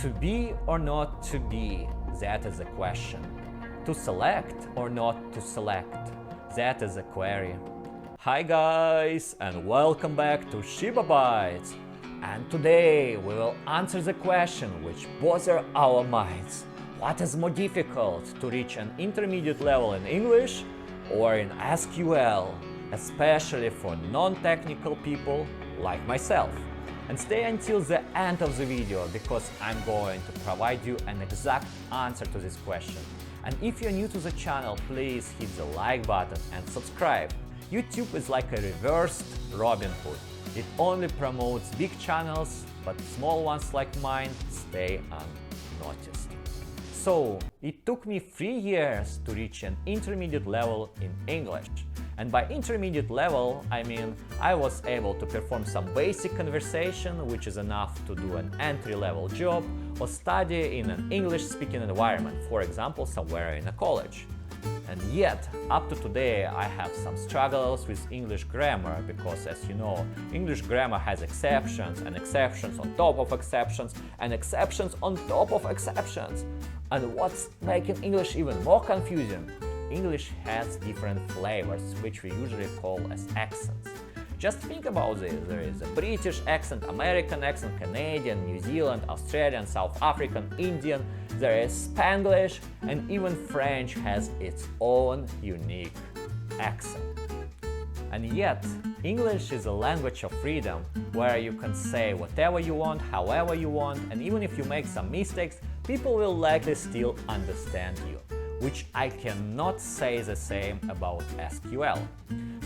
To be or not to be, that is a question. To select or not to select, that is a query. Hi guys, and welcome back to ShibaBytes. And today we will answer the question which bothers our minds. What is more difficult, to reach an intermediate level in English or in SQL, especially for non-technical people like myself? And stay until the end of the video, because I'm going to provide you an exact answer to this question. And if you're new to the channel, please hit the like button and subscribe. YouTube is like a reversed Robin Hood. It only promotes big channels, but small ones like mine stay unnoticed. So, it took me 3 years to reach an intermediate level in English. And by intermediate level, I mean I was able to perform some basic conversation, which is enough to do an entry-level job or study in an English-speaking environment, for example, somewhere in a college. And yet, up to today, I have some struggles with English grammar, because, as you know, English grammar has exceptions, and exceptions on top of exceptions, and exceptions on top of exceptions. And what's making English even more confusing? English has different flavors, which we usually call as accents. Just think about this. There is a British accent, American accent, Canadian, New Zealand, Australian, South African, Indian, there is Spanglish, and even French has its own unique accent. And yet, English is a language of freedom, where you can say whatever you want, however you want, and even if you make some mistakes, people will likely still understand you. Which I cannot say the same about SQL.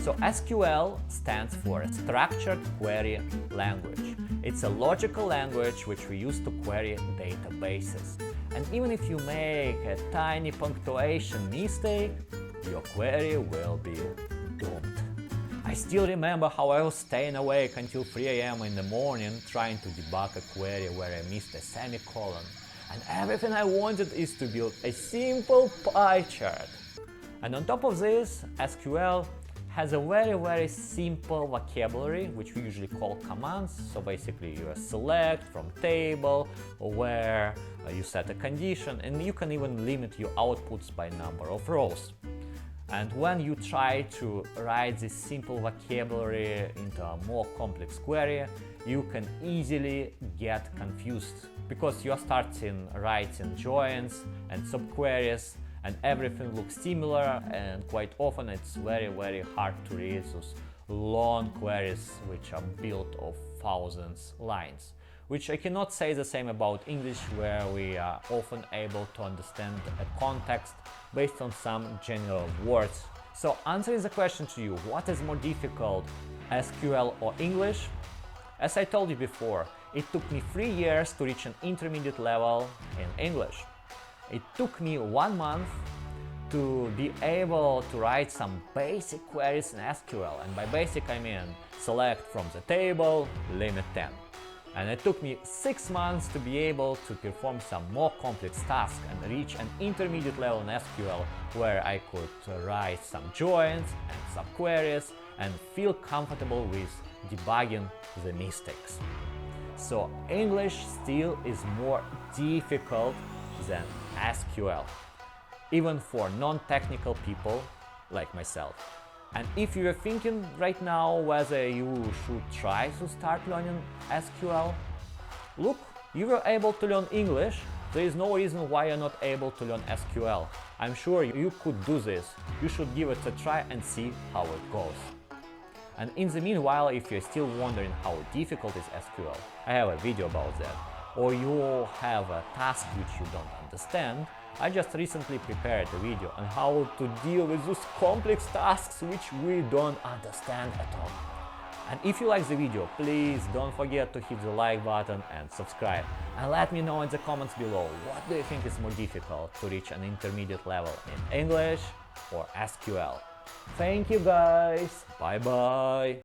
So SQL stands for Structured Query Language. It's a logical language which we use to query databases. And even if you make a tiny punctuation mistake, your query will be doomed. I still remember how I was staying awake until 3 AM in the morning trying to debug a query where I missed a semicolon. And everything I wanted is to build a simple pie chart. And on top of this, SQL has a very simple vocabulary, which we usually call commands. So basically you select from table, where you set a condition, and you can even limit your outputs by number of rows. And when you try to write this simple vocabulary into a more complex query, you can easily get confused, because you are starting writing joins and subqueries, and everything looks similar, and quite often it's very hard to read those long queries which are built of thousands lines. Which I cannot say the same about English, where we are often able to understand a context based on some general words. So answering the question to you, what is more difficult, SQL or English? As I told you before, it took me 3 years to reach an intermediate level in English. It took me 1 month to be able to write some basic queries in SQL, and by basic I mean select from the table, limit 10. And it took me 6 months to be able to perform some more complex tasks and reach an intermediate level in SQL, where I could write some joins and subqueries and feel comfortable with debugging the mistakes. So English still is more difficult than SQL, even for non-technical people like myself. And if you are thinking right now whether you should try to start learning SQL, look, you were able to learn English, there is no reason why you're not able to learn SQL. I'm sure you could do this. You should give it a try and see how it goes. And in the meanwhile, if you're still wondering how difficult is SQL, I have a video about that. Or you have a task which you don't understand, I just recently prepared a video on how to deal with those complex tasks which we don't understand at all. And if you like the video, please don't forget to hit the like button and subscribe. And let me know in the comments below, what do you think is more difficult, to reach an intermediate level in English or SQL? Thank you guys, bye bye!